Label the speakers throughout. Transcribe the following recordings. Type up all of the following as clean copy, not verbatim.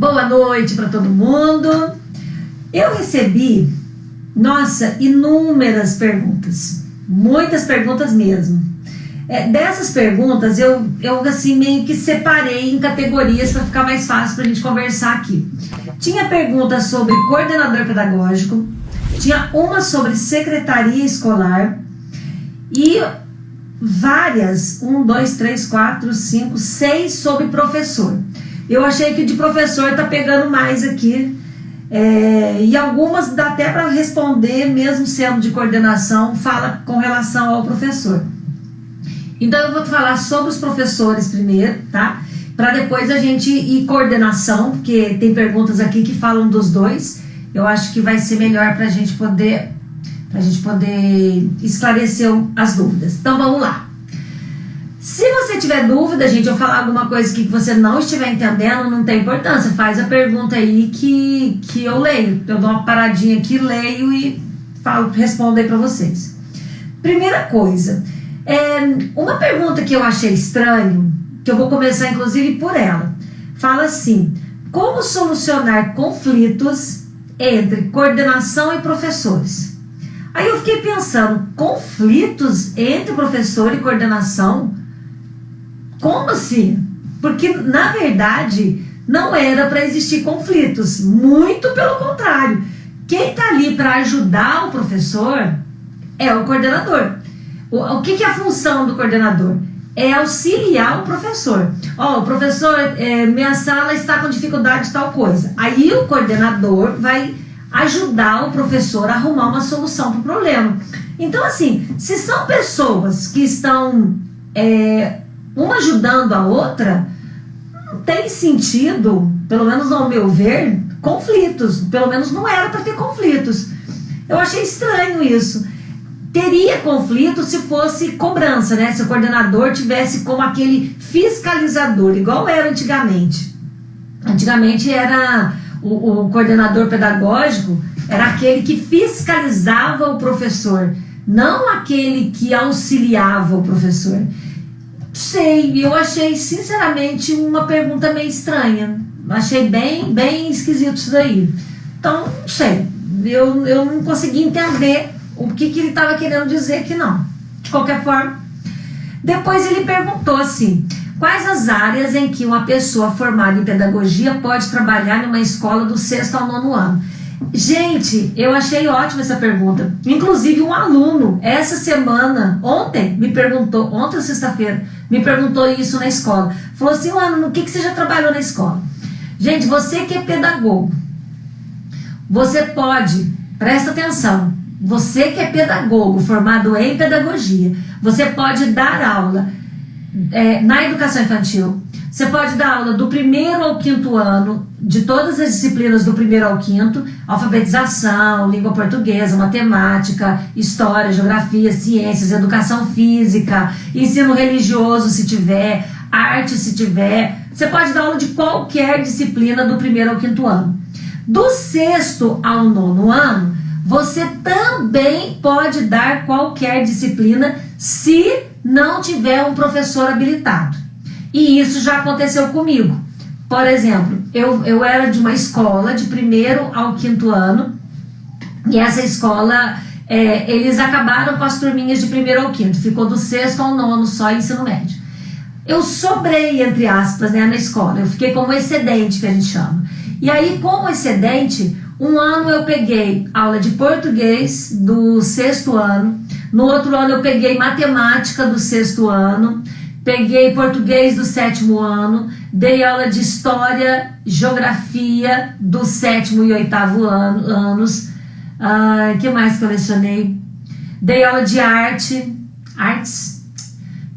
Speaker 1: Boa noite para todo mundo. Eu recebi, inúmeras perguntas, muitas perguntas mesmo. Dessas perguntas eu assim meio que separei em categorias para ficar mais fácil para a gente conversar aqui. Tinha perguntas sobre coordenador pedagógico, tinha uma sobre secretaria escolar e várias, 6 sobre professor. Eu achei que de professor tá pegando mais aqui, e algumas dá até para responder, mesmo sendo de coordenação, fala com relação ao professor. Então eu vou falar sobre os professores primeiro, tá? Para depois a gente ir coordenação, porque tem perguntas aqui que falam dos dois. Eu acho que vai ser melhor para a gente poder esclarecer as dúvidas. Então vamos lá. Se você tiver dúvida, gente, eu falar alguma coisa que você não estiver entendendo, não tem importância. Faz a pergunta aí que eu leio. Eu dou uma paradinha aqui, leio e respondo aí para vocês. Primeira coisa, uma pergunta que eu achei estranho, que eu vou começar inclusive por ela. Fala assim: como solucionar conflitos entre coordenação e professores? Aí eu fiquei pensando, conflitos entre professor e coordenação? Como assim? Porque, na verdade, não era para existir conflitos. Muito pelo contrário. Quem está ali para ajudar o professor é o coordenador. O que é a função do coordenador? É auxiliar o professor. O professor, minha sala está com dificuldade de tal coisa. Aí o coordenador vai ajudar o professor a arrumar uma solução para o problema. Então, assim, se são pessoas que estão uma ajudando a outra, não tem sentido, pelo menos ao meu ver, conflitos. Pelo menos não era para ter conflitos. Eu achei estranho isso. Teria conflito se fosse cobrança, né? Se o coordenador tivesse como aquele fiscalizador, igual era antigamente. Antigamente era o coordenador pedagógico, era aquele que fiscalizava o professor, não aquele que auxiliava o professor. Eu achei sinceramente uma pergunta meio estranha. Achei bem esquisito isso daí. Então, não sei. Eu não consegui entender o que ele estava querendo dizer aqui, não. De qualquer forma. Depois ele perguntou assim: quais as áreas em que uma pessoa formada em pedagogia pode trabalhar numa escola do 6º ao 9º ano? Gente, eu achei ótima essa pergunta. Inclusive um aluno, essa semana, ontem, sexta-feira, me perguntou isso na escola. Falou assim: Ana, no que você já trabalhou na escola? Gente, você que é pedagogo, você pode, presta atenção, você que é pedagogo, formado em pedagogia, você pode dar aula na educação infantil. Você pode dar aula do 1º ao 5º ano, de todas as disciplinas do 1º ao 5º, alfabetização, língua portuguesa, matemática, história, geografia, ciências, educação física, ensino religioso se tiver, arte se tiver. Você pode dar aula de qualquer disciplina do 1º ao 5º ano. Do 6º ao 9º ano, você também pode dar qualquer disciplina se não tiver um professor habilitado. E isso já aconteceu comigo. Por exemplo, eu era de uma escola de 1º ao 5º ano, e essa escola, eles acabaram com as turminhas de 1º ao 5º, ficou do 6º ao 9º só ensino médio. Eu sobrei, entre aspas, na escola, eu fiquei como excedente, que a gente chama. E aí, como excedente, um ano eu peguei aula de português do 6º ano, no outro ano eu peguei matemática do 6º ano, peguei português do 7º ano, dei aula de história, geografia do 7º e 8º anos. Que mais que eu lecionei? Dei aula de artes.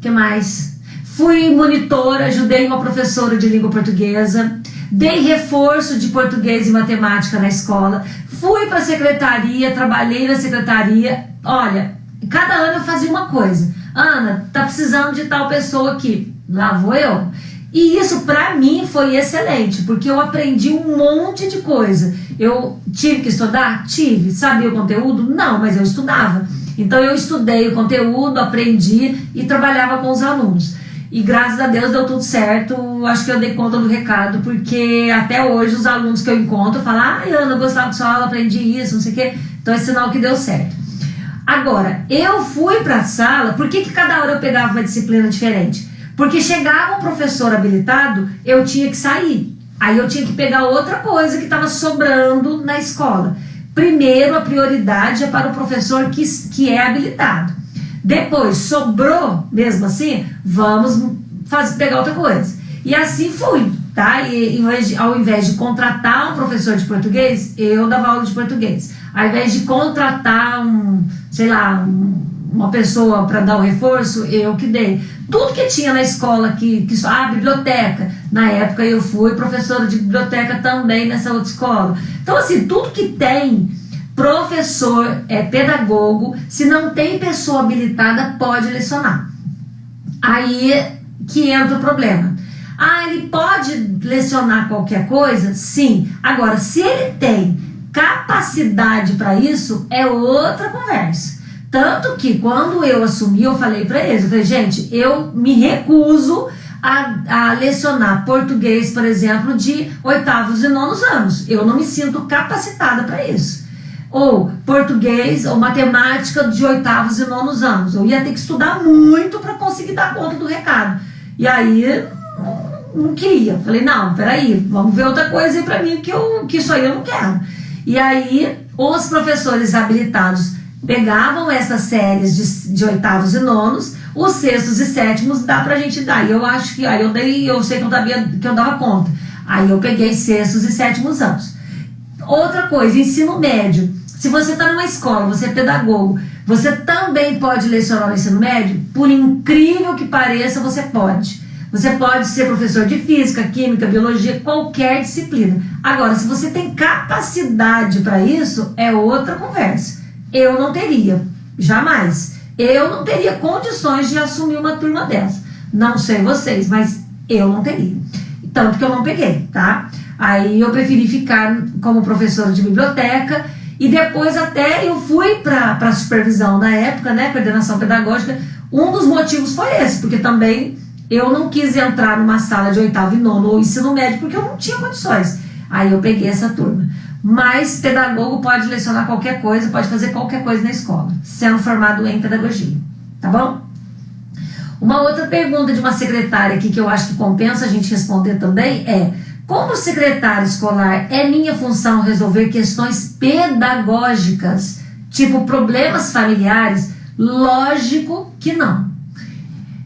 Speaker 1: Que mais? Fui monitora, ajudei uma professora de língua portuguesa. Dei reforço de português e matemática na escola. Fui para a secretaria, trabalhei na secretaria. Olha, cada ano eu fazia uma coisa. Ana, tá precisando de tal pessoa aqui. Lá vou eu. E isso para mim foi excelente, porque eu aprendi um monte de coisa. Eu tive que estudar? Tive. Sabia o conteúdo? Não, mas eu estudava. Então eu estudei o conteúdo, aprendi e trabalhava com os alunos. E graças a Deus deu tudo certo. Acho que eu dei conta do recado, porque até hoje os alunos que eu encontro falam: ai, Ana, eu gostava de sua aula, aprendi isso, não sei o quê. Então é sinal que deu certo. Agora, eu fui para a sala. Por que cada hora eu pegava uma disciplina diferente? Porque chegava um professor habilitado, eu tinha que sair. Aí eu tinha que pegar outra coisa que estava sobrando na escola. Primeiro, a prioridade é para o professor que é habilitado. Depois, sobrou, mesmo assim, vamos pegar outra coisa. E assim fui, tá? E ao invés de contratar um professor de português, eu dava aula de português. Ao invés de contratar uma pessoa para dar o reforço, eu que dei. Tudo que tinha na escola, biblioteca. Na época eu fui professora de biblioteca também nessa outra escola. Então, assim, tudo que tem professor, pedagogo, se não tem pessoa habilitada, pode lecionar. Aí que entra o problema. Ele pode lecionar qualquer coisa? Sim. Agora, se ele tem capacidade para isso, é outra conversa. Tanto que quando eu assumi, eu falei para eles, gente, eu me recuso a lecionar português, por exemplo, de 8º e 9º anos. Eu não me sinto capacitada para isso. Ou português ou matemática de 8º e 9º anos. Eu ia ter que estudar muito para conseguir dar conta do recado. E aí, não queria. Falei, não, peraí, vamos ver outra coisa aí para mim, que isso aí eu não quero. E aí, os professores habilitados pegavam essas séries de 8º e 9º, os 6º e 7º dá pra gente dar. E eu acho que, eu sei que eu dava conta. Aí eu peguei 6º e 7º anos. Outra coisa, ensino médio. Se você está numa escola, você é pedagogo, você também pode lecionar no ensino médio? Por incrível que pareça, você pode. Você pode ser professor de física, química, biologia, qualquer disciplina. Agora, se você tem capacidade para isso, é outra conversa. Eu não teria, jamais. Eu não teria condições de assumir uma turma dessa. Não sei vocês, mas eu não teria. Tanto que eu não peguei, tá? Aí eu preferi ficar como professora de biblioteca. E depois até eu fui para a supervisão na época, né, coordenação pedagógica. Um dos motivos foi esse, porque também eu não quis entrar numa sala de 8º e 9º ou ensino médio, porque eu não tinha condições. Aí eu peguei essa turma. Mas pedagogo pode lecionar qualquer coisa, pode fazer qualquer coisa na escola, sendo formado em pedagogia, tá bom? Uma outra pergunta de uma secretária aqui que eu acho que compensa a gente responder também é: como secretária escolar, é minha função resolver questões pedagógicas, tipo problemas familiares? Lógico que não.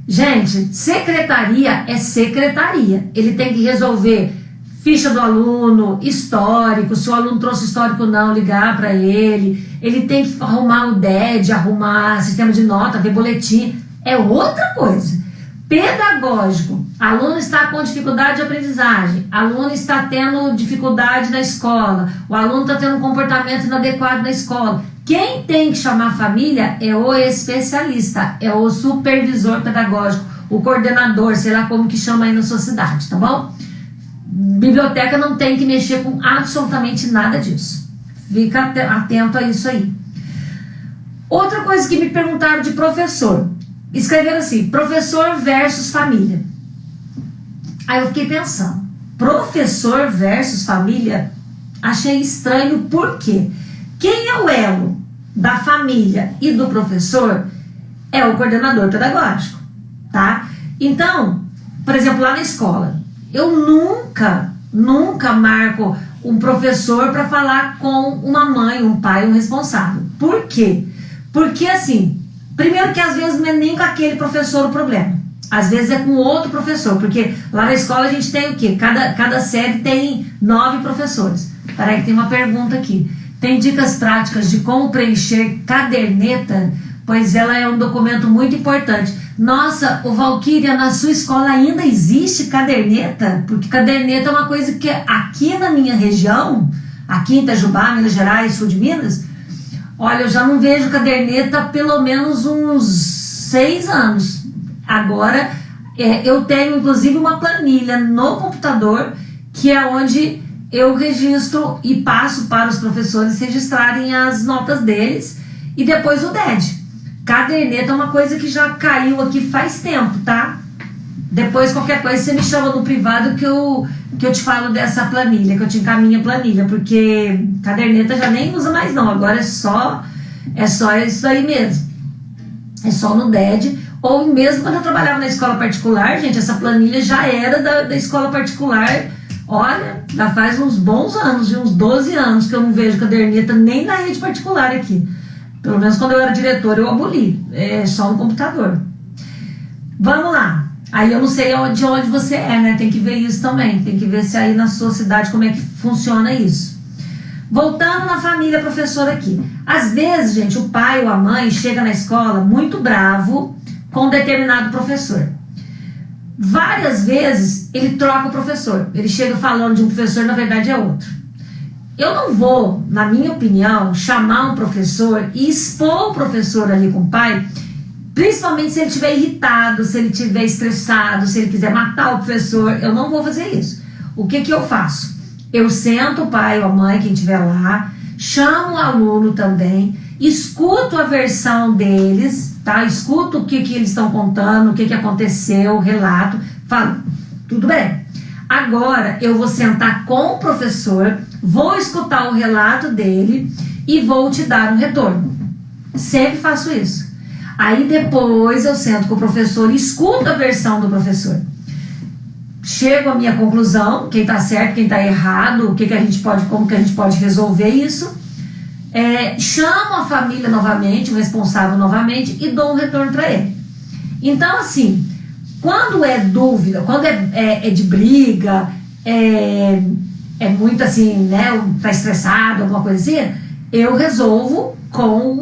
Speaker 1: Gente, secretaria é secretaria. Ele tem que resolver ficha do aluno, histórico, se o aluno trouxe histórico não, ligar para ele. Ele tem que arrumar o DED, arrumar sistema de nota, ver boletim. É outra coisa. Pedagógico, aluno está com dificuldade de aprendizagem, aluno está tendo dificuldade na escola, o aluno está tendo um comportamento inadequado na escola. Quem tem que chamar a família é o especialista, é o supervisor pedagógico, o coordenador, sei lá como que chama aí na sua cidade, tá bom? Biblioteca não tem que mexer com absolutamente nada disso. Fica atento a isso aí. Outra coisa que me perguntaram de professor. Escreveram assim: professor versus família. Aí eu fiquei pensando, professor versus família, achei estranho. Por quê? Quem é o elo da família e do professor é o coordenador pedagógico, tá? Então, por exemplo, lá na escola, eu nunca marco um professor para falar com uma mãe, um pai, um responsável. Por quê? Porque assim, primeiro que às vezes não é nem com aquele professor o problema. Às vezes é com outro professor, porque lá na escola a gente tem o quê? Cada série tem 9 professores. Peraí que tem uma pergunta aqui. Tem dicas práticas de como preencher caderneta? Pois ela é um documento muito importante. Nossa, o Valquíria, na sua escola ainda existe caderneta? Porque caderneta é uma coisa que aqui na minha região, aqui em Itajubá, Minas Gerais, sul de Minas, olha, eu já não vejo caderneta há pelo menos uns 6 anos. Agora, eu tenho inclusive uma planilha no computador, que é onde eu registro e passo para os professores registrarem as notas deles, e depois o DED. Caderneta é uma coisa que já caiu aqui faz tempo, tá? Depois, qualquer coisa, você me chama no privado que eu te falo dessa planilha, que eu te encaminho a planilha, porque caderneta já nem usa mais não, agora é só isso aí mesmo. É só no DED, ou mesmo quando eu trabalhava na escola particular, gente, essa planilha já era da escola particular. Olha, já faz uns bons anos, uns 12 anos que eu não vejo caderneta nem na rede particular aqui. Pelo menos quando eu era diretora eu aboli, só no computador. Vamos lá. Aí eu não sei de onde você é, né? Tem que ver isso também. Tem que ver se aí na sua cidade como é que funciona isso. Voltando na família professora aqui. Às vezes, gente, o pai ou a mãe chega na escola muito bravo com um determinado professor. Várias vezes ele troca o professor. Ele chega falando de um professor, na verdade é outro. Eu não vou, na minha opinião, chamar um professor e expor o professor ali com o pai, principalmente se ele estiver irritado, se ele estiver estressado, se ele quiser matar o professor. Eu não vou fazer isso. O que eu faço? Eu sento o pai ou a mãe, quem estiver lá, chamo o aluno também, escuto a versão deles, tá? Escuto o que eles estão contando, o que aconteceu, o relato, falo, tudo bem. Agora eu vou sentar com o professor, vou escutar o relato dele e vou te dar um retorno. Sempre faço isso. Aí depois eu sento com o professor e escuto a versão do professor. Chego à minha conclusão, quem está certo, quem está errado, como que a gente pode resolver isso. Chamo a família novamente, o responsável novamente e dou um retorno para ele. Então, assim, quando é dúvida, quando é de briga, é muito assim, né, tá estressado, alguma coisa assim, eu resolvo com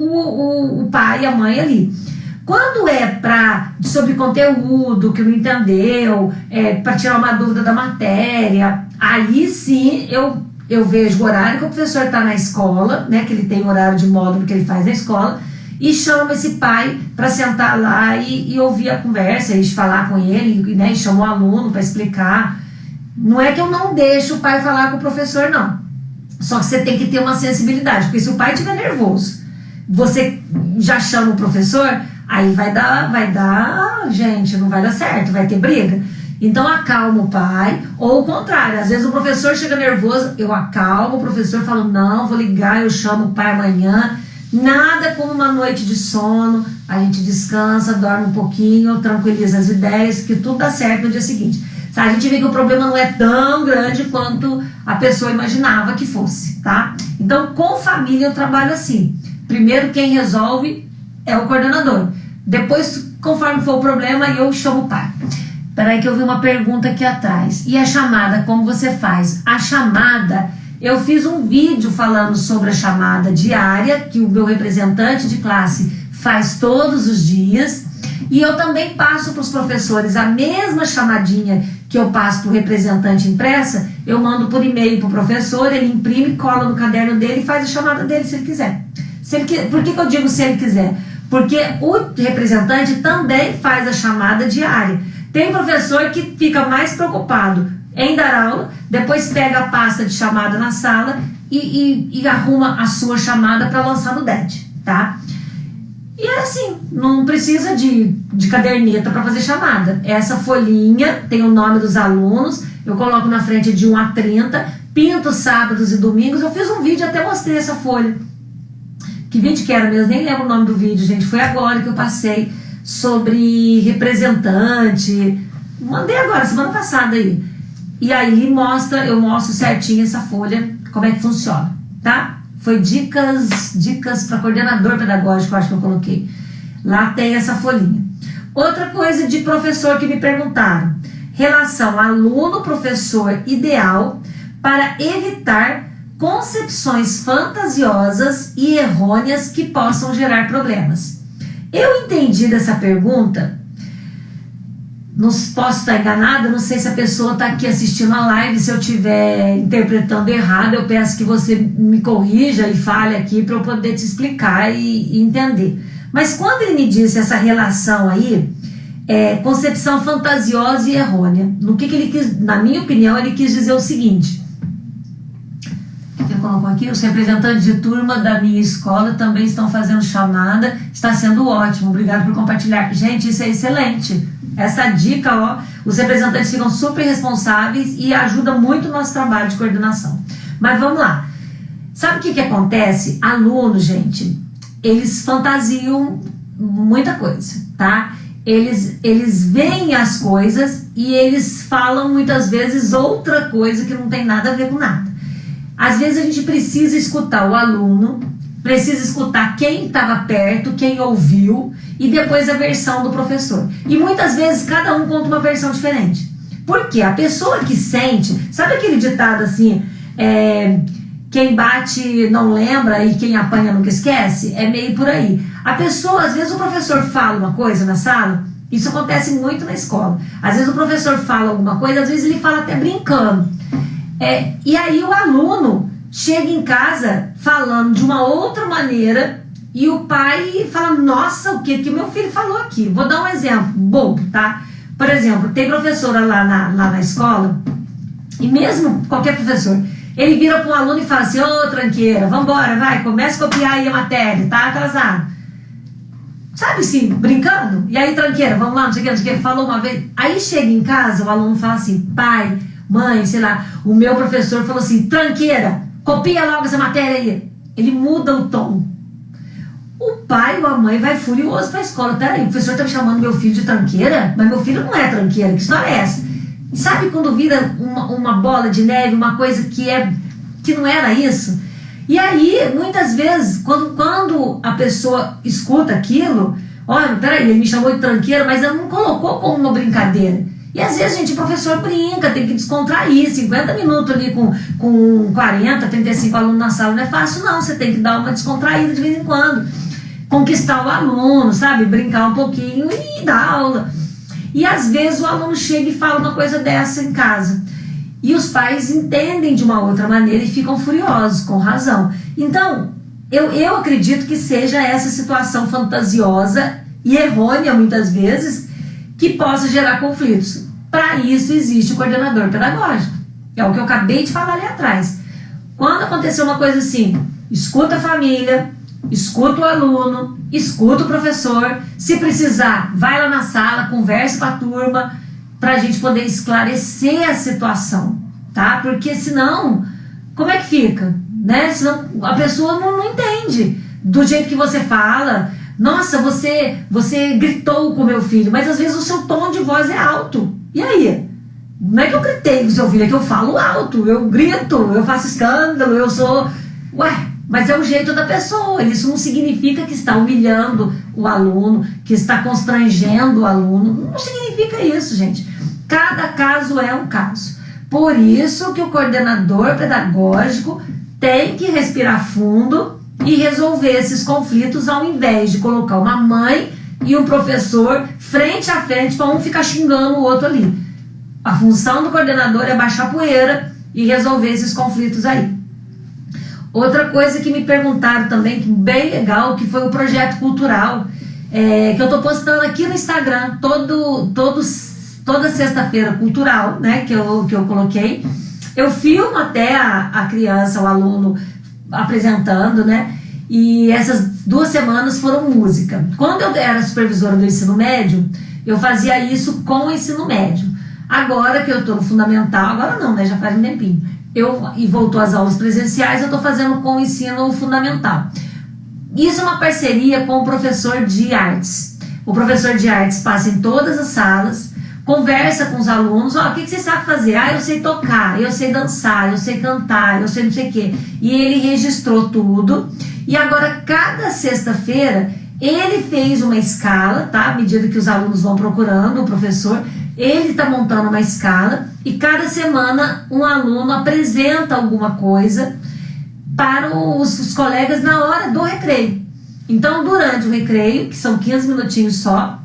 Speaker 1: o pai e a mãe ali. Quando é sobre conteúdo, que não entendeu, para tirar uma dúvida da matéria, aí sim eu vejo o horário que o professor está na escola, né, que ele tem horário de módulo que ele faz na escola, e chamo esse pai para sentar lá e ouvir a conversa, e falar com ele, né, e chamo o aluno para explicar. Não é que eu não deixo o pai falar com o professor, não. Só que você tem que ter uma sensibilidade, porque se o pai estiver nervoso, você já chama o professor, aí vai dar, gente, não vai dar certo, vai ter briga. Então acalma o pai, ou o contrário, às vezes o professor chega nervoso, eu acalmo o professor, falo, não, vou ligar, eu chamo o pai amanhã. Nada como uma noite de sono, a gente descansa, dorme um pouquinho, tranquiliza as ideias, que tudo dá certo no dia seguinte. A gente vê que o problema não é tão grande quanto a pessoa imaginava que fosse, tá? Então, com família eu trabalho assim. Primeiro, quem resolve é o coordenador. Depois, conforme for o problema, eu chamo o pai. Peraí que eu vi uma pergunta aqui atrás. E a chamada, como você faz? A chamada, eu fiz um vídeo falando sobre a chamada diária, que o meu representante de classe faz todos os dias. E eu também passo para os professores a mesma chamadinha que eu passo para o representante impressa, eu mando por e-mail para o professor, ele imprime, cola no caderno dele e faz a chamada dele se ele quiser. Por que eu digo se ele quiser? Porque o representante também faz a chamada diária. Tem professor que fica mais preocupado em dar aula, depois pega a pasta de chamada na sala e arruma a sua chamada para lançar no DED, tá? E é assim, não precisa de caderneta para fazer chamada. Essa folhinha tem o nome dos alunos, eu coloco na frente de 1 a 30, pinto sábados e domingos. Eu fiz um vídeo, até mostrei essa folha. Que vídeo que era mesmo? Nem lembro o nome do vídeo, gente. Foi agora que eu passei sobre representante. Mandei agora, semana passada aí. E aí eu mostro certinho essa folha, como é que funciona, tá? Foi dicas para coordenador pedagógico, acho que eu coloquei. Lá tem essa folhinha. Outra coisa de professor que me perguntaram. Relação aluno-professor ideal para evitar concepções fantasiosas e errôneas que possam gerar problemas. Eu entendi dessa pergunta, não posso estar enganada, não sei se a pessoa está aqui assistindo a live, se eu estiver interpretando errado, eu peço que você me corrija e fale aqui para eu poder te explicar e entender. Mas quando ele me disse essa relação aí, concepção fantasiosa e errônea, no que ele quis, na minha opinião, ele quis dizer o seguinte: eu coloco aqui, os representantes de turma da minha escola também estão fazendo chamada, está sendo ótimo, obrigado por compartilhar. Gente, isso é excelente. Essa dica, ó, os representantes ficam super responsáveis e ajuda muito o nosso trabalho de coordenação. Mas vamos lá. Sabe o que acontece? Alunos, gente, eles fantasiam muita coisa, tá? Eles veem as coisas e eles falam muitas vezes outra coisa que não tem nada a ver com nada. Às vezes a gente precisa escutar o aluno, precisa escutar quem estava perto, quem ouviu e depois a versão do professor. E muitas vezes cada um conta uma versão diferente. Por quê? A pessoa que sente, sabe aquele ditado assim, quem bate não lembra e quem apanha nunca esquece? É meio por aí. A pessoa, às vezes o professor fala uma coisa na sala, isso acontece muito na escola. Às vezes o professor fala alguma coisa, às vezes ele fala até brincando. E aí o aluno chega em casa falando de uma outra maneira e o pai fala, nossa, o que meu filho falou aqui? Vou dar um exemplo bobo, tá? Por exemplo, tem professora lá na escola, e mesmo qualquer professor, ele vira para um aluno e fala assim, ô tranqueira, vambora, vai, começa a copiar aí a matéria, tá atrasado. Sabe assim, brincando? E aí, tranqueira, vamos lá, não sei o que, falou uma vez. Aí chega em casa, o aluno fala assim, pai, mãe, sei lá, o meu professor falou assim, tranqueira, copia logo essa matéria aí. Ele muda o tom. O pai ou a mãe vai furioso para a escola. Peraí, o professor tá me chamando meu filho de tranqueira? Mas meu filho não é tranqueira, que história é essa? E sabe quando vira uma bola de neve, uma coisa que não era isso? E aí, muitas vezes, quando a pessoa escuta aquilo, olha, peraí, ele me chamou de tranqueira, mas ele não colocou como uma brincadeira. E às vezes, gente, o professor brinca, tem que descontrair, 50 minutos ali com 40, 35 alunos na sala não é fácil não, você tem que dar uma descontraída de vez em quando, conquistar o aluno, sabe, brincar um pouquinho e dar aula. E às vezes o aluno chega e fala uma coisa dessa em casa. E os pais entendem de uma outra maneira e ficam furiosos, com razão. Então, eu acredito que seja essa situação fantasiosa e errônea, muitas vezes, que possa gerar conflitos. Para isso existe o coordenador pedagógico. É o que eu acabei de falar ali atrás. Quando acontecer uma coisa assim, escuta a família, escuta o aluno, escuta o professor. Se precisar, vai lá na sala, conversa com a turma, para a gente poder esclarecer a situação, tá? Porque senão, como é que fica? Né? Senão a pessoa não entende do jeito que você fala. Nossa, você gritou com o meu filho, mas às vezes o seu tom de voz é alto. E aí? Não é que eu gritei com o seu filho, é que eu falo alto, eu grito, eu faço escândalo, eu sou... Ué, mas é o jeito da pessoa. Isso não significa que está humilhando o aluno, que está constrangendo o aluno. Não significa isso, gente. Cada caso é um caso. Por isso que o coordenador pedagógico tem que respirar fundo e resolver esses conflitos, ao invés de colocar uma mãe e um professor frente a frente para um ficar xingando o outro ali. A função do coordenador é baixar poeira e resolver esses conflitos aí. Outra coisa que me perguntaram também, que bem legal, que foi o projeto cultural, que eu estou postando aqui no Instagram, toda sexta-feira cultural, né, que eu coloquei. Eu filmo até a criança, o aluno apresentando, né, e essas 2 semanas foram música. Quando eu era supervisora do ensino médio, eu fazia isso com o ensino médio. Agora que eu estou no fundamental, agora não, né, já faz um tempinho, e voltou às aulas presenciais, eu estou fazendo com o ensino fundamental. Isso é uma parceria com o professor de artes. O professor de artes passa em todas as salas, conversa com os alunos, o que você sabe fazer? Eu sei tocar, eu sei dançar, eu sei cantar, eu sei não sei o quê. E ele registrou tudo, e agora cada sexta-feira ele fez uma escala, tá? À medida que os alunos vão procurando o professor, ele está montando uma escala, e cada semana um aluno apresenta alguma coisa para os colegas na hora do recreio. Então, durante o recreio, que são 15 minutinhos só,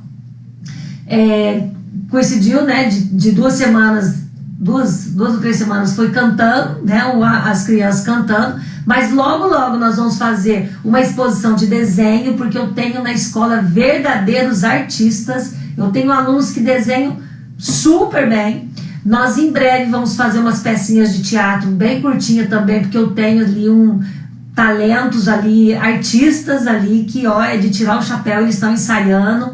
Speaker 1: coincidiu, né, de 2 semanas, 2 ou 3 semanas foi cantando, né, as crianças cantando, mas logo nós vamos fazer uma exposição de desenho, porque eu tenho na escola verdadeiros artistas, eu tenho alunos que desenham super bem. Nós em breve vamos fazer umas pecinhas de teatro bem curtinha também, porque eu tenho ali talentos ali, artistas ali, que ó, é de tirar o chapéu, eles estão ensaiando.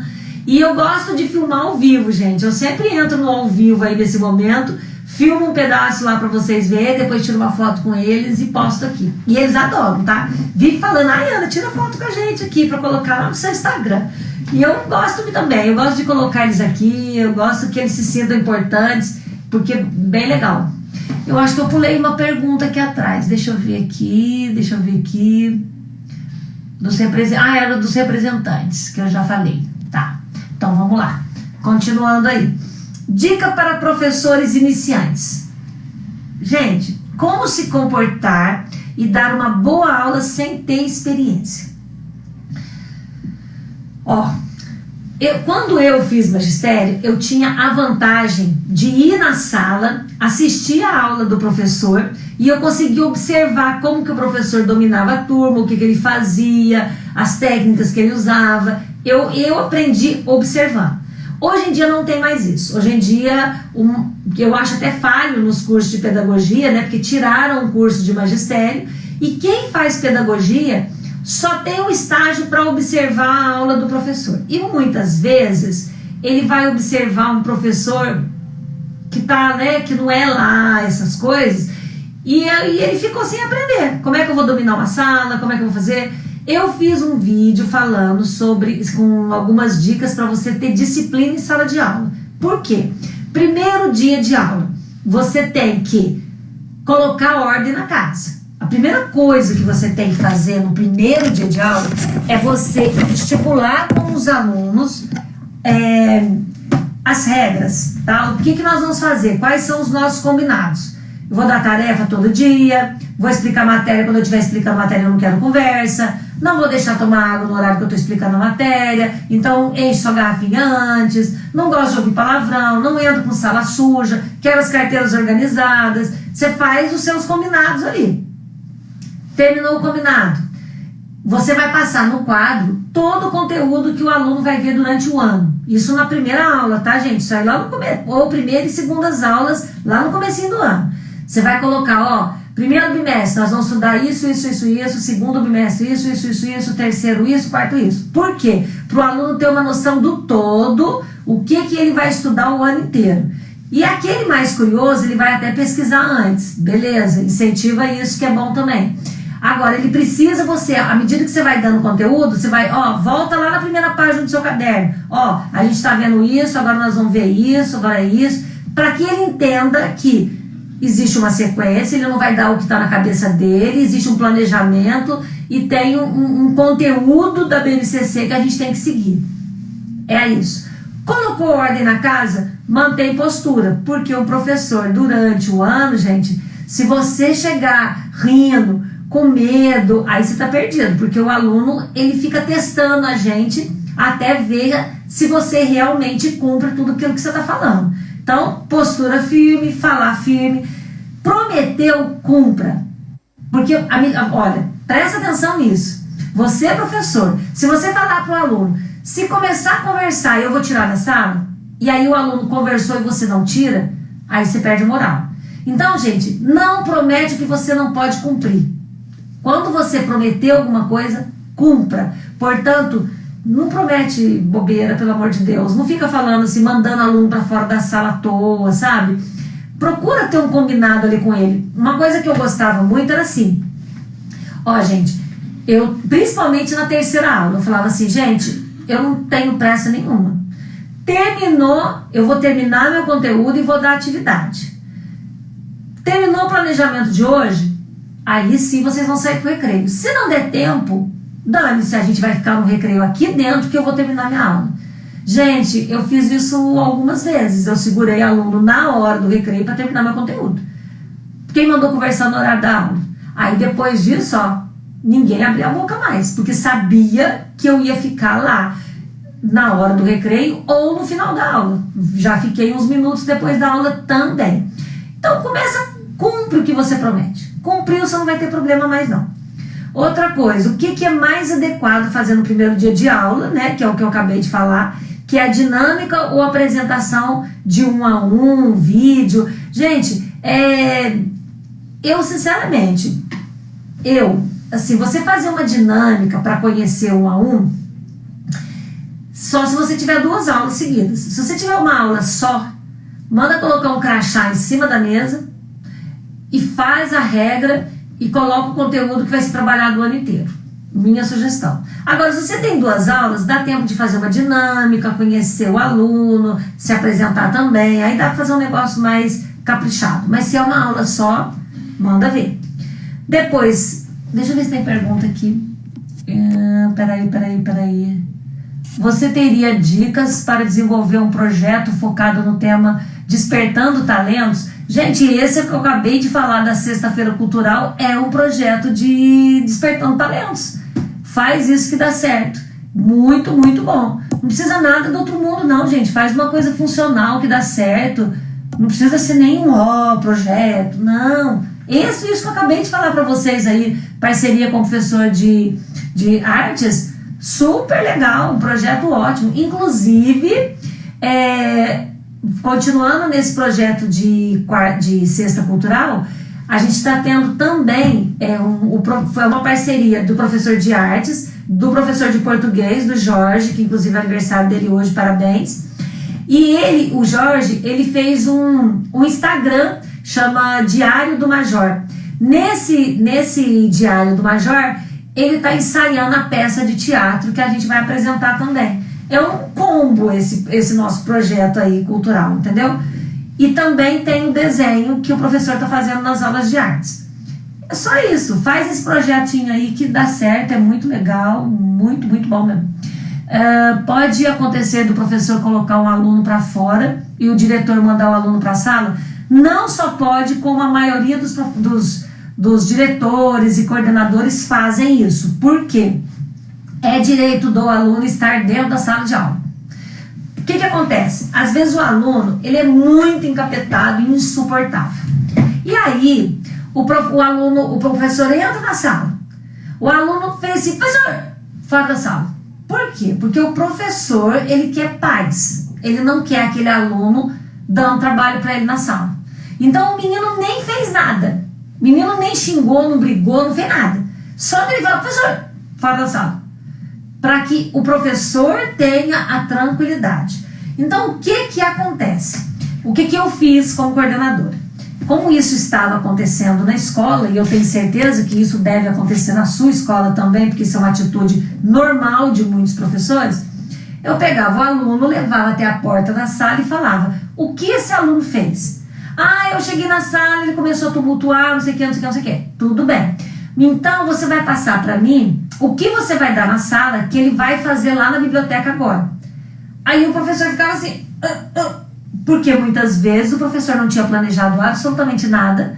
Speaker 1: E eu gosto de filmar ao vivo, gente. Eu sempre entro no ao vivo aí nesse momento, filmo um pedaço lá pra vocês verem, depois tiro uma foto com eles e posto aqui. E eles adoram, tá? Vive falando, ai Ana, tira foto com a gente aqui pra colocar lá no seu Instagram. E eu gosto também, eu gosto de colocar eles aqui, eu gosto que eles se sintam importantes, porque é bem legal. Eu acho que eu pulei uma pergunta aqui atrás. Deixa eu ver aqui. Era dos representantes, que eu já falei. Tá, então vamos lá. Continuando aí. Dica para professores iniciantes. Gente, como se comportar e dar uma boa aula sem ter experiência? Quando eu fiz magistério, eu tinha a vantagem de ir na sala, assistir a aula do professor e eu conseguia observar como que o professor dominava a turma, o que ele fazia, as técnicas que ele usava. Eu aprendi observando. Hoje em dia não tem mais isso. Hoje em dia, eu acho até falho nos cursos de pedagogia, né? Porque tiraram o curso de magistério e quem faz pedagogia só tem um estágio para observar a aula do professor. E muitas vezes ele vai observar um professor que que não é lá, essas coisas, e ele ficou sem aprender. Como é que eu vou dominar uma sala? Como é que eu vou fazer? Eu fiz um vídeo falando com algumas dicas para você ter disciplina em sala de aula. Por quê? Primeiro dia de aula, você tem que colocar ordem na casa. A primeira coisa que você tem que fazer no primeiro dia de aula é você estipular com os alunos as regras, tá? O que nós vamos fazer? Quais são os nossos combinados? Eu vou dar tarefa todo dia, vou explicar matéria, quando eu estiver explicando matéria eu não quero conversa, não vou deixar tomar água no horário que eu estou explicando a matéria, então enche sua garrafinha antes, não gosto de ouvir palavrão, não entro com sala suja, quero as carteiras organizadas, você faz os seus combinados ali. Terminou o combinado, você vai passar no quadro todo o conteúdo que o aluno vai ver durante o ano. Isso na primeira aula, tá, gente? Isso aí lá no começo, ou primeira e segundas aulas, lá no comecinho do ano. Você vai colocar, primeiro bimestre, nós vamos estudar isso, segundo bimestre, isso, terceiro isso, quarto isso. Por quê? Para o aluno ter uma noção do todo, o que ele vai estudar o ano inteiro. E aquele mais curioso, ele vai até pesquisar antes. Beleza, incentiva isso que é bom também. Agora, ele precisa à medida que você vai dando conteúdo, você vai, volta lá na primeira página do seu caderno. A gente está vendo isso, agora nós vamos ver isso, agora é isso. Para que ele entenda que existe uma sequência, ele não vai dar o que está na cabeça dele, existe um planejamento e tem um conteúdo da BNCC que a gente tem que seguir. É isso. Colocou ordem na casa, mantém postura, porque o professor, durante o ano, gente, se você chegar rindo, com medo, aí você está perdido, porque o aluno, ele fica testando a gente até ver se você realmente cumpre tudo aquilo que você está falando. Então, postura firme, falar firme, prometeu, cumpra. Porque, olha, presta atenção nisso. Você, professor, se você falar para o aluno, se começar a conversar, eu vou tirar da sala, e aí o aluno conversou e você não tira, aí você perde moral. Então, gente, não promete o que você não pode cumprir. Quando você prometeu alguma coisa, cumpra. Portanto, não promete bobeira, pelo amor de Deus. Não fica falando assim, mandando aluno para fora da sala à toa, sabe? Procura ter um combinado ali com ele. Uma coisa que eu gostava muito era assim. Gente, principalmente na terceira aula, eu falava assim, gente, eu não tenho pressa nenhuma. Terminou, eu vou terminar meu conteúdo e vou dar atividade. Terminou o planejamento de hoje, aí sim vocês vão sair pro recreio. Se não der tempo, dane-se, a gente vai ficar no recreio aqui dentro que eu vou terminar minha aula. Gente, eu fiz isso algumas vezes. Eu segurei aluno na hora do recreio para terminar meu conteúdo. Quem mandou conversar no horário da aula? Aí depois disso, ninguém abria a boca mais, porque sabia que eu ia ficar lá na hora do recreio ou no final da aula. Já fiquei uns minutos depois da aula também. Então cumpre o que você promete. Cumpriu, você não vai ter problema mais não. Outra coisa, o que é mais adequado fazer no primeiro dia de aula, né, que é o que eu acabei de falar, que é a dinâmica ou apresentação de 1 a 1, vídeo. Gente, eu sinceramente, assim, você fazer uma dinâmica para conhecer 1 a 1, Só se você tiver 2 aulas seguidas. Se você tiver uma aula só, manda colocar um crachá em cima da mesa e faz a regra e coloca o conteúdo que vai ser trabalhado o ano inteiro. Minha sugestão. Agora, se você tem 2 aulas, dá tempo de fazer uma dinâmica, conhecer o aluno, se apresentar também. Aí dá para fazer um negócio mais caprichado. Mas se é uma aula só, manda ver. Depois, deixa eu ver se tem pergunta aqui. Peraí. Você teria dicas para desenvolver um projeto focado no tema Despertando Talentos? Gente, esse que eu acabei de falar da Sexta-feira Cultural é um projeto de Despertando Talentos. Faz isso que dá certo. Muito, muito bom. Não precisa nada do outro mundo, não, gente. Faz uma coisa funcional que dá certo. Não precisa ser nenhum projeto, não. Isso que eu acabei de falar para vocês aí, parceria com o professor de artes, super legal, um projeto ótimo. Inclusive, continuando nesse projeto de Sexta Cultural, a gente está tendo também uma parceria do professor de artes, do professor de português, do Jorge, que inclusive é aniversário dele hoje, parabéns. E o Jorge, ele fez um Instagram, chama Diário do Major. Nesse Diário do Major, ele está ensaiando a peça de teatro que a gente vai apresentar também. É um combo esse nosso projeto aí cultural, entendeu? E também tem o desenho que o professor está fazendo nas aulas de artes. É só isso, faz esse projetinho aí que dá certo, é muito legal, muito, muito bom mesmo. Pode acontecer do professor colocar um aluno para fora e o diretor mandar o aluno para a sala? Não só pode, como a maioria dos diretores e coordenadores fazem isso. Por quê? É direito do aluno estar dentro da sala de aula. O que acontece? Às vezes o aluno, ele é muito encapetado e insuportável. E aí, o professor entra na sala. O aluno fez assim, professor, fora da sala. Por quê? Porque o professor, ele quer paz. Ele não quer aquele aluno dando trabalho para ele na sala. Então o menino nem fez nada. O menino nem xingou, não brigou, não fez nada. Só que ele fala, professor, fora da sala. Para que o professor tenha a tranquilidade. Então, o que acontece? O que eu fiz como coordenadora? Como isso estava acontecendo na escola, e eu tenho certeza que isso deve acontecer na sua escola também, porque isso é uma atitude normal de muitos professores, eu pegava o aluno, levava até a porta da sala e falava, o que esse aluno fez? Eu cheguei na sala, ele começou a tumultuar, não sei o que. Tudo bem. Então, você vai passar para mim o que você vai dar na sala que ele vai fazer lá na biblioteca agora. Aí o professor ficava assim, porque muitas vezes o professor não tinha planejado absolutamente nada,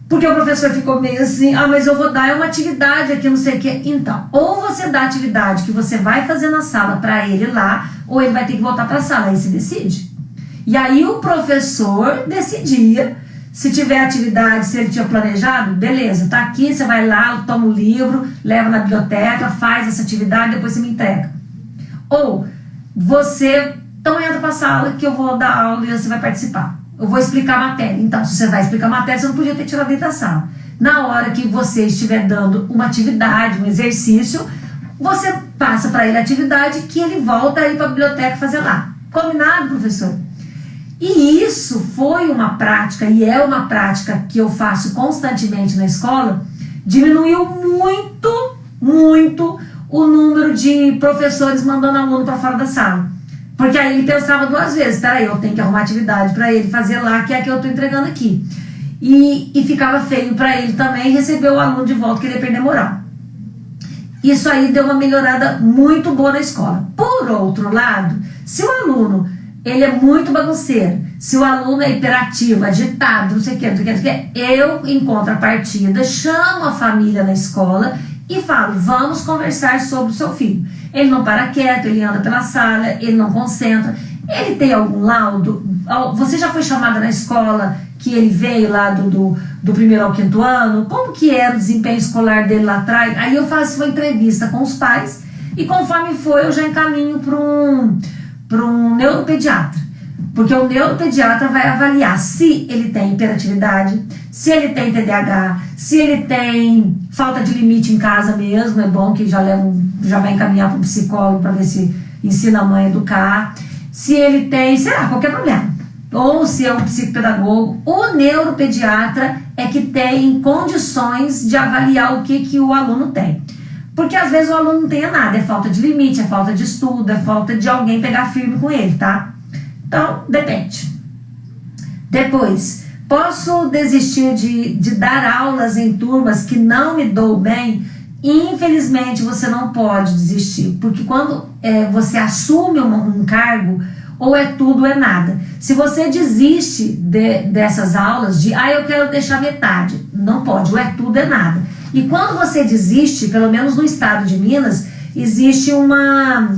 Speaker 1: porque o professor ficou meio assim, mas eu vou dar uma atividade aqui, não sei o que. Então, ou você dá a atividade que você vai fazer na sala para ele lá, ou ele vai ter que voltar para a sala, aí se decide. E aí o professor decidia, se tiver atividade, se ele tinha planejado, beleza, tá aqui, você vai lá, toma o livro, leva na biblioteca, faz essa atividade, depois você me entrega. Ou você, então entra para a sala que eu vou dar aula e você vai participar. Eu vou explicar a matéria. Então, se você vai explicar a matéria, você não podia ter tirado dentro da sala. Na hora que você estiver dando uma atividade, um exercício, você passa para ele a atividade que ele volta aí para a biblioteca fazer lá. Combinado, professor? E isso foi uma prática, e é uma prática que eu faço constantemente na escola, diminuiu muito, muito o número de professores mandando aluno para fora da sala. Porque aí ele pensava 2 vezes, peraí, eu tenho que arrumar atividade para ele fazer lá, que é a que eu estou entregando aqui. E ficava feio para ele também receber o aluno de volta, que ele ia perder moral. Isso aí deu uma melhorada muito boa na escola. Por outro lado, se o aluno ele é muito bagunceiro, se o aluno é hiperativo, agitado, não sei o que, eu, em contrapartida, chamo a família na escola e falo, vamos conversar sobre o seu filho. Ele não para quieto, ele anda pela sala, ele não concentra, ele tem algum laudo? Você já foi chamada na escola que ele veio lá do 1º ao 5º ano? Como que era o desempenho escolar dele lá atrás? Aí eu faço uma entrevista com os pais e conforme for eu já encaminho para um neuropediatra. Porque o neuropediatra vai avaliar se ele tem hiperatividade, se ele tem TDAH, se ele tem falta de limite em casa mesmo. É bom que já vai encaminhar para o psicólogo para ver se ensina a mãe a educar, se ele tem, sei lá, qualquer problema, ou se é um psicopedagogo, o neuropediatra é que tem condições de avaliar o que o aluno tem. Porque às vezes o aluno não tem nada, é falta de limite, é falta de estudo, é falta de alguém pegar firme com ele, tá? Então, depende. Depois, posso desistir de dar aulas em turmas que não me dou bem? Infelizmente, você não pode desistir, porque quando você assume um cargo, ou é tudo ou é nada. Se você desiste dessas aulas, eu quero deixar metade, não pode, ou é tudo ou é nada. E quando você desiste, pelo menos no estado de Minas, existe uma...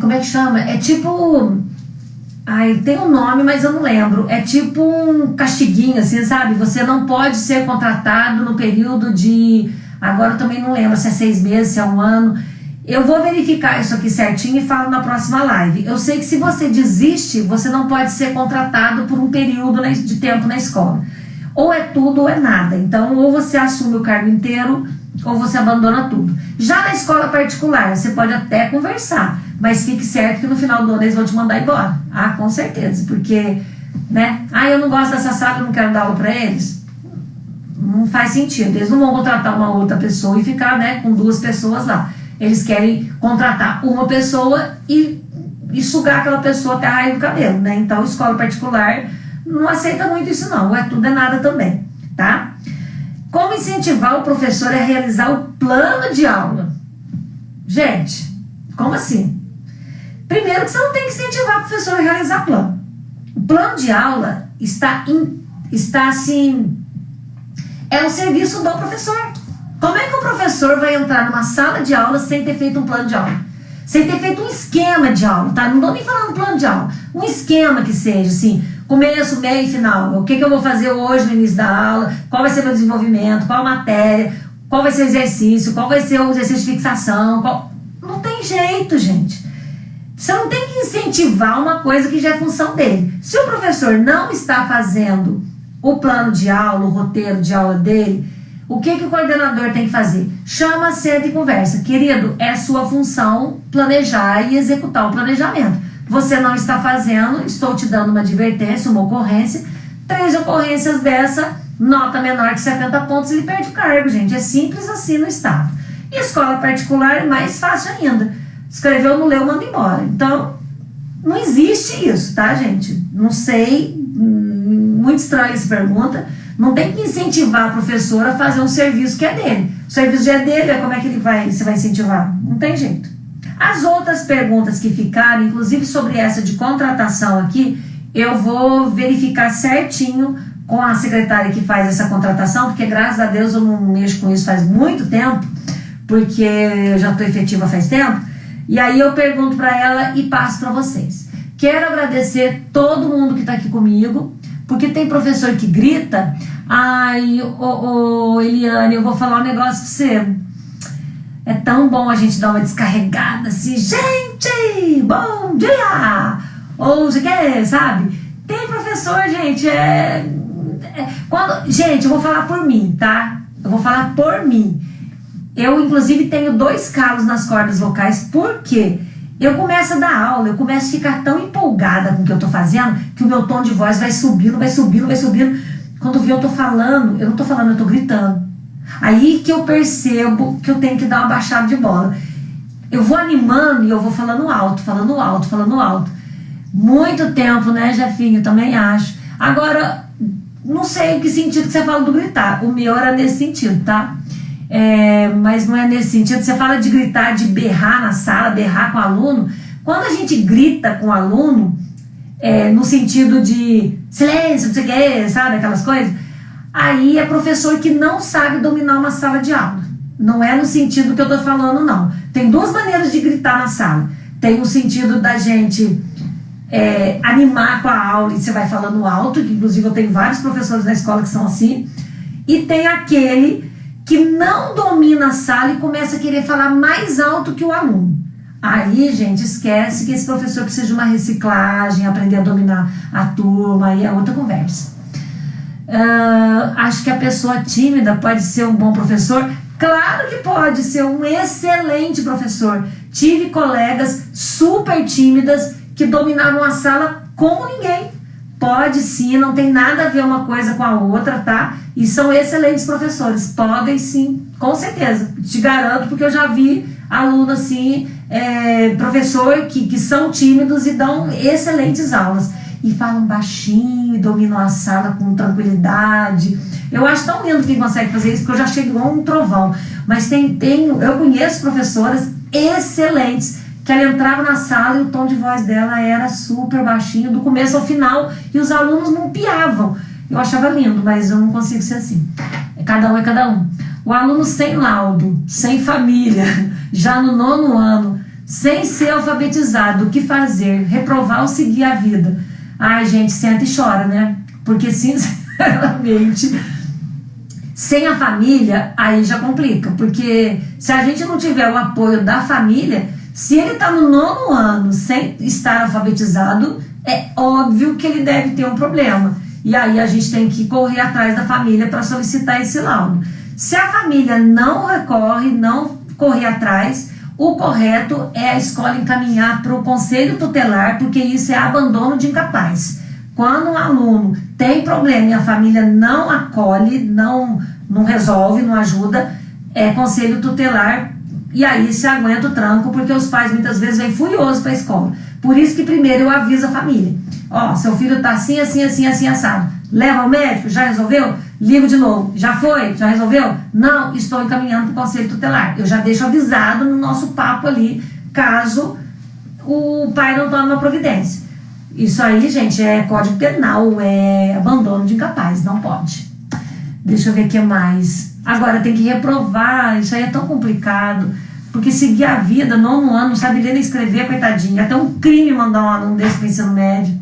Speaker 1: como é que chama? É tipo... tem um nome, mas eu não lembro. É tipo um castiguinho, assim, sabe? Você não pode ser contratado no período de... Agora eu também não lembro se é 6 meses, se é 1 ano. Eu vou verificar isso aqui certinho e falo na próxima live. Eu sei que se você desiste, você não pode ser contratado por um período de tempo na escola. Ou é tudo ou é nada. Então, ou você assume o cargo inteiro, ou você abandona tudo. Já na escola particular, você pode até conversar, mas fique certo que no final do ano eles vão te mandar embora. Com certeza, porque, né? Eu não gosto dessa sala, eu não quero dar aula para eles. Não faz sentido. Eles não vão contratar uma outra pessoa e ficar, né, com 2 pessoas lá. Eles querem contratar uma pessoa e sugar aquela pessoa até a raiz do cabelo, né? Então, escola particular não aceita muito isso não, é tudo é nada também, tá? Como incentivar o professor a realizar o plano de aula? Gente, como assim? Primeiro que você não tem que incentivar o professor a realizar plano. O plano de aula está assim, é um serviço do professor. Como é que o professor vai entrar numa sala de aula sem ter feito um plano de aula? Sem ter feito um esquema de aula, tá? Não estou nem falando plano de aula. Um esquema que seja, assim, começo, meio e final. O que eu vou fazer hoje no início da aula? Qual vai ser o meu desenvolvimento? Qual matéria? Qual vai ser o exercício? Qual vai ser o exercício de fixação? Não tem jeito, gente. Você não tem que incentivar uma coisa que já é função dele. Se o professor não está fazendo o plano de aula, o roteiro de aula dele, o que o coordenador tem que fazer? Chama, senta e conversa. Querido, é sua função planejar e executar o planejamento. Você não está fazendo, estou te dando uma advertência, uma ocorrência. 3 ocorrências dessa, nota menor que 70 pontos, ele perde o cargo, gente. É simples assim no estado. E escola particular é mais fácil ainda. Escreveu, não leu, manda embora. Então, não existe isso, tá, gente? Não sei, muito estranha essa pergunta. Não tem que incentivar a professora a fazer um serviço que é dele. O serviço já é dele, como é que você vai incentivar? Não tem jeito. As outras perguntas que ficaram, inclusive sobre essa de contratação aqui, eu vou verificar certinho com a secretária que faz essa contratação, porque graças a Deus eu não mexo com isso faz muito tempo, porque eu já estou efetiva faz tempo, e aí eu pergunto para ela e passo para vocês. Quero agradecer todo mundo que está aqui comigo, porque tem professor que grita. Eliane, eu vou falar um negócio pra você. É tão bom a gente dar uma descarregada assim, gente, bom dia! Ou você quer, sabe? Tem professor, gente, gente, eu vou falar por mim, tá? Eu vou falar por mim. Eu, inclusive, tenho 2 calos nas cordas vocais, porque eu começo a dar aula, eu começo a ficar tão empolgada com o que eu tô fazendo, que o meu tom de voz vai subindo, vai subindo, vai subindo. Quando eu tô falando, eu não tô falando, eu tô gritando. Aí que eu percebo que eu tenho que dar uma baixada de bola. Eu vou animando e eu vou falando alto, falando alto, falando alto. Muito tempo, né, Jefinho? Também acho. Agora, não sei em que sentido que você fala do gritar. O meu era nesse sentido, tá? Mas não é nesse sentido. Você fala de gritar, de berrar na sala, berrar com o aluno. Quando a gente grita com o aluno, no sentido de silêncio, não sei o que, sabe, aquelas coisas, aí é professor que não sabe dominar uma sala de aula. Não é no sentido que eu tô falando, não. Tem 2 maneiras de gritar na sala. Tem o sentido da gente animar com a aula e você vai falando alto, que inclusive eu tenho vários professores na escola que são assim, e tem aquele que não domina a sala e começa a querer falar mais alto que o aluno. Aí, gente, esquece que esse professor precisa de uma reciclagem, aprender a dominar a turma, aí é outra conversa. Acho que a pessoa tímida pode ser um bom professor. Claro que pode ser um excelente professor. Tive colegas super tímidas que dominavam a sala como ninguém. Pode sim, não tem nada a ver uma coisa com a outra, tá? E são excelentes professores, podem sim, com certeza, te garanto, porque eu já vi aluno assim, professor que são tímidos e dão excelentes aulas. E falam baixinho, dominam a sala com tranquilidade. Eu acho tão lindo quem consegue fazer isso, porque eu já chego igual um trovão. Mas eu conheço professoras excelentes, que ela entrava na sala e o tom de voz dela era super baixinho, do começo ao final, e os alunos não piavam. Eu achava lindo, mas eu não consigo ser assim. Cada um é cada um. O aluno sem laudo, sem família, já no 9º ano, sem ser alfabetizado, o que fazer? Reprovar ou seguir a vida? Ai, gente, senta e chora, né? Porque, sinceramente, sem a família, aí já complica. Porque se a gente não tiver o apoio da família, se ele está no 9º ano sem estar alfabetizado, é óbvio que ele deve ter um problema. E aí a gente tem que correr atrás da família para solicitar esse laudo. Se a família não recorre, não correr atrás, o correto é a escola encaminhar para o conselho tutelar, porque isso é abandono de incapaz. Quando um aluno tem problema e a família não acolhe, não resolve, não ajuda, é conselho tutelar, e aí se aguenta o tranco, porque os pais muitas vezes vêm furiosos para a escola. Por isso que primeiro eu aviso a família. Ó, seu filho tá assim, assim, assim, assim, assado. Leva ao médico? Já resolveu? Ligo de novo. Já foi? Já resolveu? Não, estou encaminhando para o conselho tutelar. Eu já deixo avisado no nosso papo ali, caso o pai não tome uma providência. Isso aí, gente, é código penal, é abandono de incapaz, não pode. Deixa eu ver o que mais. Agora, tem que reprovar, isso aí é tão complicado, porque seguir a vida, 9º ano, não sabe ler nem escrever, coitadinho. Até um crime mandar um aluno desse para o ensino médio.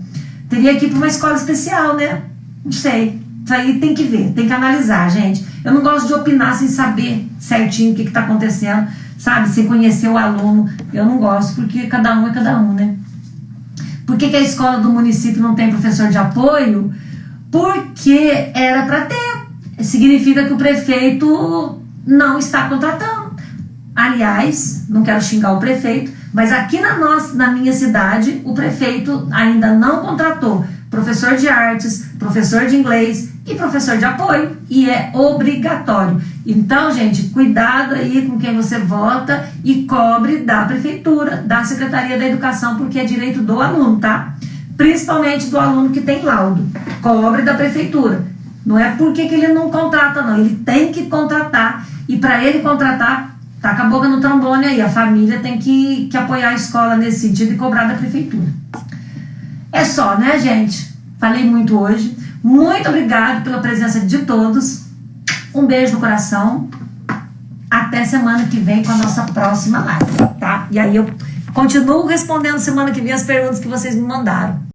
Speaker 1: Teria que ir para uma escola especial, né? Não sei. Isso aí tem que ver, tem que analisar, gente. Eu não gosto de opinar sem saber certinho o que está acontecendo, sabe? Sem conhecer o aluno. Eu não gosto, porque cada um é cada um, né? Por que a escola do município não tem professor de apoio? Porque era para ter. Significa que o prefeito não está contratando. Aliás, não quero xingar o prefeito, mas aqui na minha cidade, o prefeito ainda não contratou professor de artes, professor de inglês e professor de apoio, e é obrigatório. Então, gente, cuidado aí com quem você vota e cobre da prefeitura, da Secretaria da Educação, porque é direito do aluno, tá? Principalmente do aluno que tem laudo. Cobre da prefeitura. Não é porque que ele não contrata, não. Ele tem que contratar, e para ele contratar, tá com a boca no trombone aí. A família tem que apoiar a escola nesse sentido e cobrar da prefeitura. É só, né, gente? Falei muito hoje. Muito obrigado pela presença de todos. Um beijo no coração. Até semana que vem com a nossa próxima live, tá? E aí eu continuo respondendo semana que vem as perguntas que vocês me mandaram.